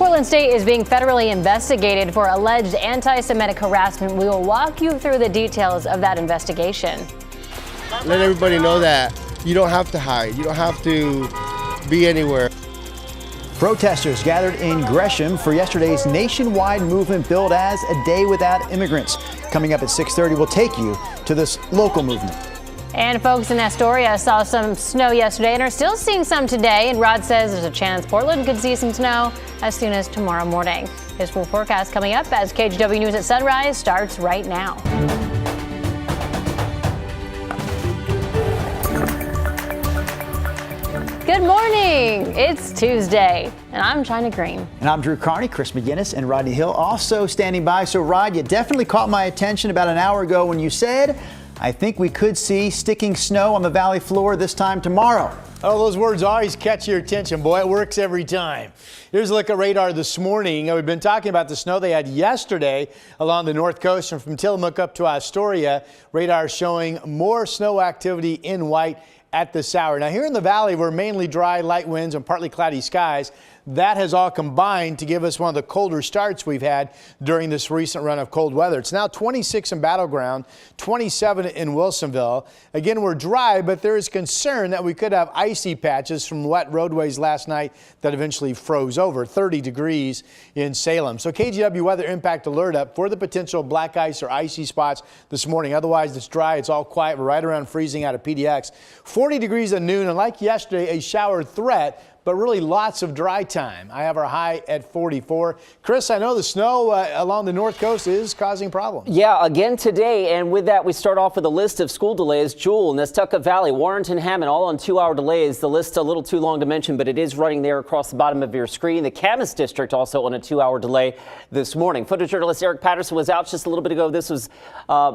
Portland State is being federally investigated for alleged anti-Semitic harassment. We will walk you through the details of that investigation. Let everybody know that you don't have to hide. You don't have to be anywhere. Protesters gathered in Gresham for yesterday's nationwide movement billed as A Day Without Immigrants. Coming up at 6:30, we'll take you to this local movement. And folks in Astoria saw some snow yesterday and are still seeing some today. And Rod says there's a chance Portland could see some snow as soon as tomorrow morning. His full forecast coming up as KGW News at Sunrise starts right now. Good morning. It's Tuesday, and I'm China Green. And I'm Drew Carney. Chris McGinnis and Rodney Hill also standing by. So, Rod, you definitely caught my attention about an hour ago when you said, I think we could see sticking snow on the valley floor this time tomorrow. Oh, those words always catch your attention. Boy, it works every time. Here's a look at radar this morning. We've been talking about the snow they had yesterday along the north coast and from Tillamook up to Astoria. Radar showing more snow activity in white at this hour. Now here in the valley, we're mainly dry, light winds and partly cloudy skies. That has all combined to give us one of the colder starts we've had during this recent run of cold weather. It's now 26 in Battleground, 27 in Wilsonville. Again, we're dry, but there is concern that we could have icy patches from wet roadways last night that eventually froze over. 30 degrees in Salem. So KGW weather impact alert up for the potential black ice or icy spots this morning. Otherwise, it's dry. It's all quiet. We're right around freezing out of PDX. 40 degrees at noon, and like yesterday, a shower threat, but really lots of dry time. I have our high at 44. Chris, I know the snow along the north coast is causing problems. Yeah, again today. And with that, we start off with a list of school delays. Jewel, Nestucca Valley, Warrenton, Hammond, all on 2-hour delays. The list a little too long to mention, but it is running there across the bottom of your screen. The Camas District also on a 2-hour delay this morning. Photojournalist Eric Patterson was out just a little bit ago. This was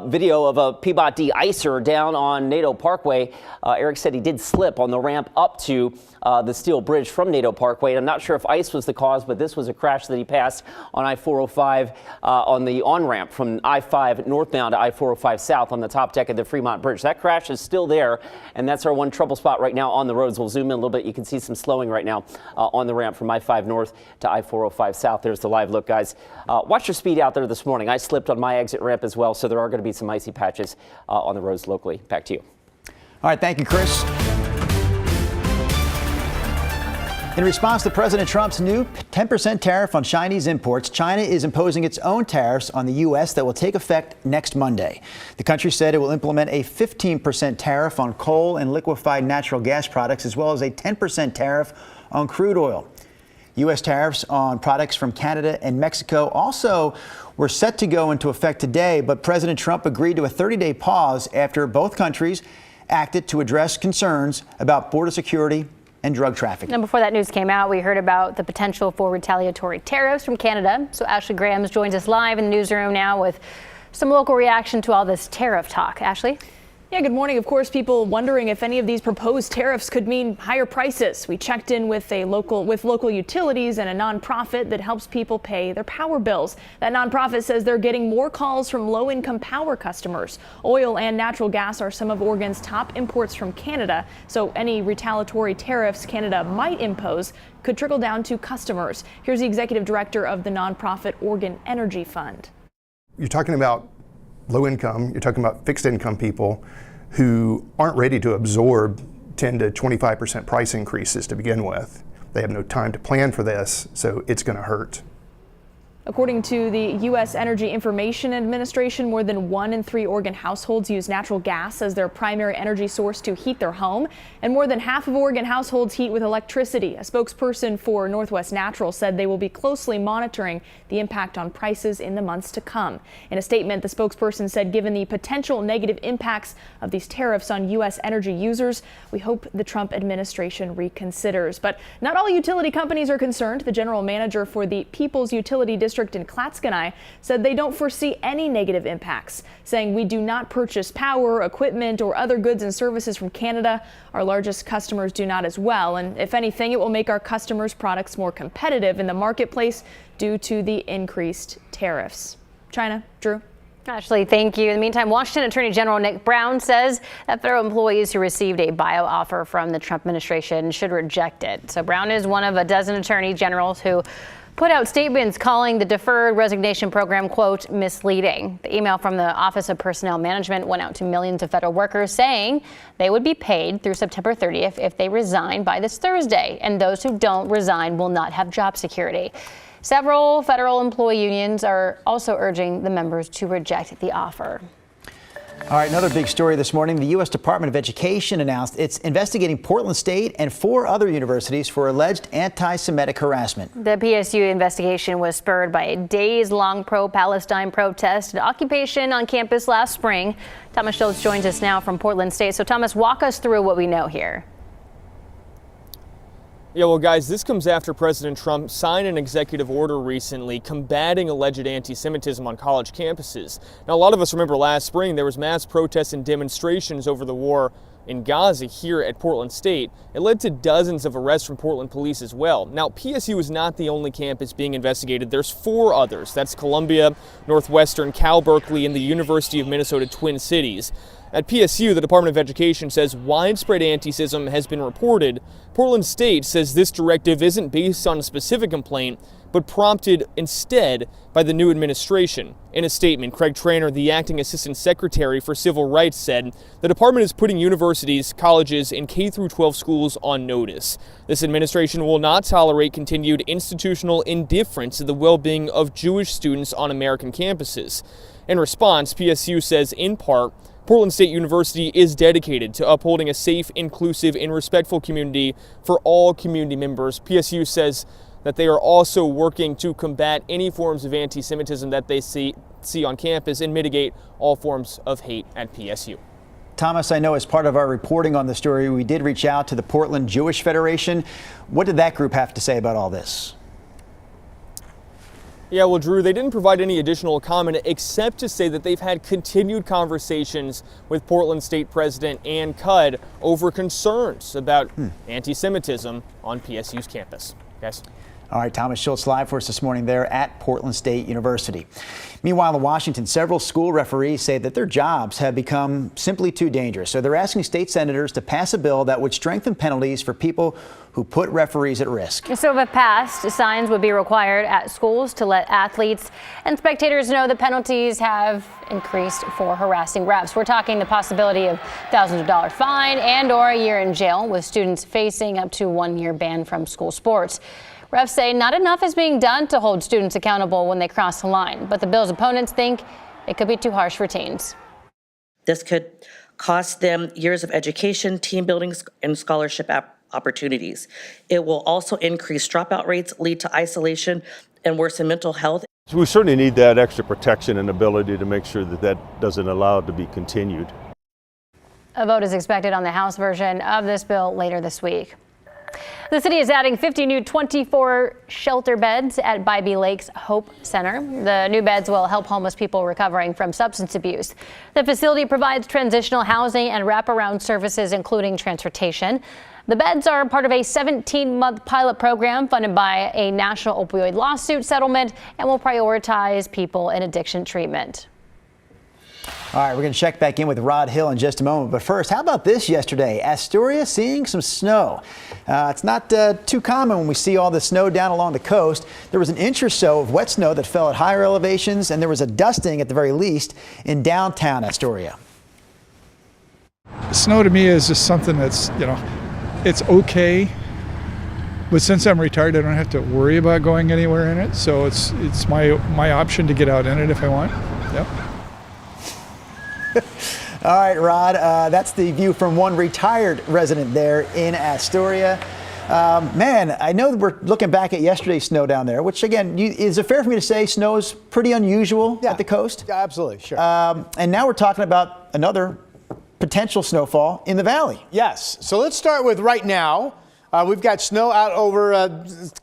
video of a Peabody de-icer down on NATO Parkway. Eric said he did slip on the ramp up to the steel bridge from NATO Parkway. And I'm not sure if ice was the cause, but this was a crash that he passed on I-405 on the on-ramp from I-5 northbound to I-405 south on the top deck of the Fremont Bridge. That crash is still there, and that's our one trouble spot right now on the roads. We'll zoom in a little bit. You can see some slowing right now on the ramp from I-5 north to I-405 south. There's the live look, guys. Watch your speed out there this morning. I slipped on my exit ramp as well, so there are going to be some icy patches on the roads locally. Back to you. All right, thank you, Chris. In response to President Trump's new 10% tariff on Chinese imports, China is imposing its own tariffs on the U.S. that will take effect next Monday. The country said it will implement a 15% tariff on coal and liquefied natural gas products, as well as a 10% tariff on crude oil. U.S. tariffs on products from Canada and Mexico also were set to go into effect today, but President Trump agreed to a 30-day pause after both countries acted to address concerns about border security and drug trafficking. And before that news came out, we heard about the potential for retaliatory tariffs from Canada. So Ashley Graham joins us live in the newsroom now with some local reaction to all this tariff talk. Ashley? Yeah, good morning. Of course, people wondering if any of these proposed tariffs could mean higher prices. We checked in with local utilities and a nonprofit that helps people pay their power bills. That nonprofit says they're getting more calls from low-income power customers. Oil and natural gas are some of Oregon's top imports from Canada, so any retaliatory tariffs Canada might impose could trickle down to customers. Here's the executive director of the nonprofit Oregon Energy Fund. You're talking about low income, you're talking about fixed income people who aren't ready to absorb 10 to 25% price increases to begin with. They have no time to plan for this, so it's going to hurt. According to the U.S. Energy Information Administration, more than 1 in 3 Oregon households use natural gas as their primary energy source to heat their home, and more than half of Oregon households heat with electricity. A spokesperson for Northwest Natural said they will be closely monitoring the impact on prices in the months to come. In a statement, the spokesperson said, given the potential negative impacts of these tariffs on U.S. energy users, we hope the Trump administration reconsiders. But not all utility companies are concerned. The general manager for the People's Utility District in Clatskanie said they don't foresee any negative impacts, saying we do not purchase power, equipment, or other goods and services from Canada. Our largest customers do not as well, and if anything, it will make our customers' products more competitive in the marketplace due to the increased tariffs. China, Drew. Ashley, thank you. In the meantime, Washington Attorney General Nick Brown says that federal employees who received a buyout offer from the Trump administration should reject it. So Brown is one of a dozen attorney generals who put out statements calling the deferred resignation program, quote, misleading. The email from the Office of Personnel Management went out to millions of federal workers saying they would be paid through September 30th if they resign by this Thursday, and those who don't resign will not have job security. Several federal employee unions are also urging the members to reject the offer. All right, another big story this morning. The U.S. Department of Education announced it's investigating Portland State and 4 other universities for alleged anti-Semitic harassment. The PSU investigation was spurred by a days-long pro-Palestine protest and occupation on campus last spring. Thomas Schultz joins us now from Portland State. So, Thomas, walk us through what we know here. Yeah, well, guys, this comes after President Trump signed an executive order recently combating alleged anti-Semitism on college campuses. Now, a lot of us remember last spring there was mass protests and demonstrations over the war in Gaza here at Portland State. It led to dozens of arrests from Portland police as well. Now, PSU is not the only campus being investigated. There's 4 others. That's Columbia, Northwestern, Cal Berkeley, and the University of Minnesota Twin Cities. At PSU, the Department of Education says widespread anti-Semitism has been reported. Portland State says this directive isn't based on a specific complaint, but prompted instead by the new administration. In a statement, Craig Traynor, the acting assistant secretary for civil rights, said the department is putting universities, colleges, and K-12 schools on notice. This administration will not tolerate continued institutional indifference to the well-being of Jewish students on American campuses. In response, PSU says, in part, Portland State University is dedicated to upholding a safe, inclusive, and respectful community for all community members. PSU says that they are also working to combat any forms of anti-Semitism that they see on campus and mitigate all forms of hate at PSU. Thomas, I know as part of our reporting on the story, we did reach out to the Portland Jewish Federation. What did that group have to say about all this? Yeah, well, Drew, they didn't provide any additional comment except to say that they've had continued conversations with Portland State President Ann Cudd over concerns about anti-Semitism on PSU's campus. Guys. All right, Thomas Schultz live for us this morning there at Portland State University. Meanwhile, in Washington, several school referees say that their jobs have become simply too dangerous. So they're asking state senators to pass a bill that would strengthen penalties for people who put referees at risk. So if passed, signs would be required at schools to let athletes and spectators know the penalties have increased for harassing refs. We're talking the possibility of thousands of dollar fine and or a year in jail, with students facing up to 1 year ban from school sports. Refs say not enough is being done to hold students accountable when they cross the line, but the bill's opponents think it could be too harsh for teens. This could cost them years of education, team building, and scholarship opportunities. It will also increase dropout rates, lead to isolation, and worsen mental health. So we certainly need that extra protection and ability to make sure that that doesn't allow it to be continued. A vote is expected on the House version of this bill later this week. The city is adding 50 new 24 shelter beds at Bybee Lake's Hope Center. The new beds will help homeless people recovering from substance abuse. The facility provides transitional housing and wraparound services, including transportation. The beds are part of a 17-month pilot program funded by a national opioid lawsuit settlement and will prioritize people in addiction treatment. All right, we're going to check back in with Rod Hill in just a moment. But first, how about this yesterday? Astoria seeing some snow. It's not too common when we see all the snow down along the coast. There was an inch or so of wet snow that fell at higher elevations, and there was a dusting at the very least in downtown Astoria. Snow to me is just something that's, it's okay. But since I'm retired, I don't have to worry about going anywhere in it. So it's my option to get out in it if I want. Yep. All right, Rod, that's the view from one retired resident there in Astoria. Man, I know we're looking back at yesterday's snow down there, which again, is it fair for me to say snow is pretty unusual at the coast? Yeah, absolutely, sure. And now we're talking about another potential snowfall in the valley. Yes, so let's start with right now. We've got snow out over,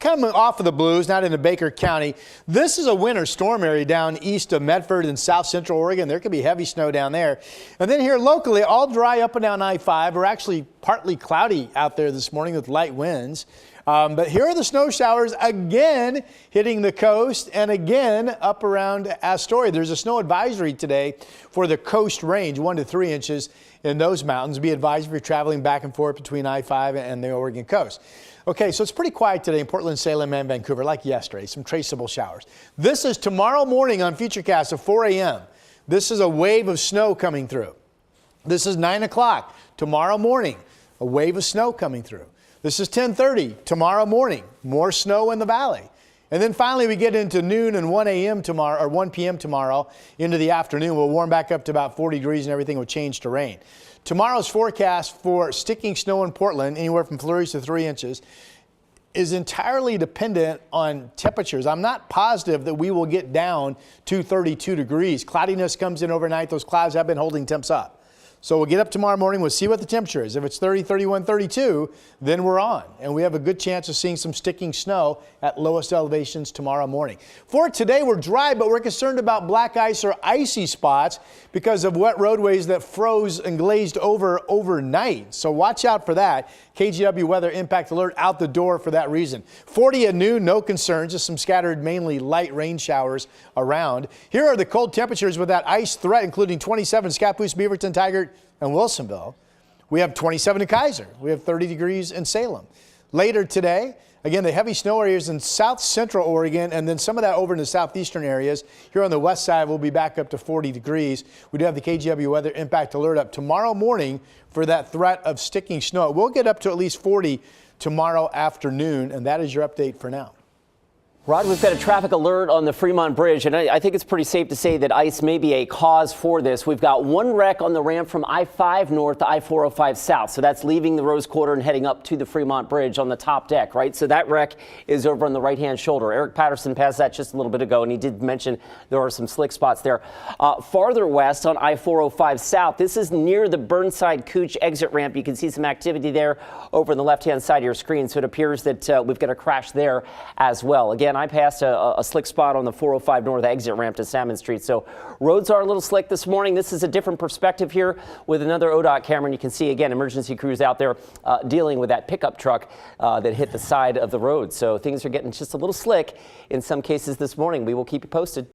kind of off of the Blues, not into Baker County. This is a winter storm area down east of Medford and south central Oregon. There could be heavy snow down there. And then here locally, all dry up and down I-5. We're actually partly cloudy out there this morning with light winds. But here are the snow showers again hitting the coast and again up around Astoria. There's a snow advisory today for the Coast Range, 1 to 3 inches in those mountains. Be advised if you're traveling back and forth between I-5 and the Oregon coast. Okay, so it's pretty quiet today in Portland, Salem, and Vancouver, like yesterday, some traceable showers. This is tomorrow morning on Futurecast at 4 a.m. This is a wave of snow coming through. This is 9 o'clock tomorrow morning, a wave of snow coming through. This is 10:30 tomorrow morning, more snow in the valley. And then finally we get into noon and 1 a.m. tomorrow, or 1 p.m. tomorrow into the afternoon. We'll warm back up to about 40 degrees and everything will change to rain. Tomorrow's forecast for sticking snow in Portland, anywhere from flurries to 3 inches, is entirely dependent on temperatures. I'm not positive that we will get down to 32 degrees. Cloudiness comes in overnight. Those clouds have been holding temps up. So we'll get up tomorrow morning, we'll see what the temperature is. If it's 30, 31, 32, then we're on. And we have a good chance of seeing some sticking snow at lowest elevations tomorrow morning. For today, we're dry, but we're concerned about black ice or icy spots because of wet roadways that froze and glazed over overnight. So watch out for that. KGW weather impact alert out the door for that reason. 40 at noon, no concerns, just some scattered, mainly light rain showers around. Here are the cold temperatures with that ice threat, including 27 Scappoose, Beaverton, Tigard, and Wilsonville. We have 27 in Kaiser. We have 30 degrees in Salem. Later today, again, the heavy snow areas in south central Oregon and then some of that over in the southeastern areas. Here on the west side, we'll be back up to 40 degrees. We do have the KGW weather impact alert up tomorrow morning for that threat of sticking snow. We'll get up to at least 40 tomorrow afternoon, and that is your update for now. Rod, we've got a traffic alert on the Fremont Bridge, and I think it's pretty safe to say that ice may be a cause for this. We've got one wreck on the ramp from I-5 north to I-405 south. So that's leaving the Rose Quarter and heading up to the Fremont Bridge on the top deck, right? So that wreck is over on the right-hand shoulder. Eric Patterson passed that just a little bit ago, and he did mention there are some slick spots there. Farther west on I-405 south, this is near the Burnside Couch exit ramp. You can see some activity there over on the left-hand side of your screen. So it appears that we've got a crash there as well. Again, I passed a slick spot on the 405 north exit ramp to Salmon Street. So roads are a little slick this morning. This is a different perspective here with another ODOT camera. And you can see, again, emergency crews out there dealing with that pickup truck that hit the side of the road. So things are getting just a little slick in some cases this morning. We will keep you posted.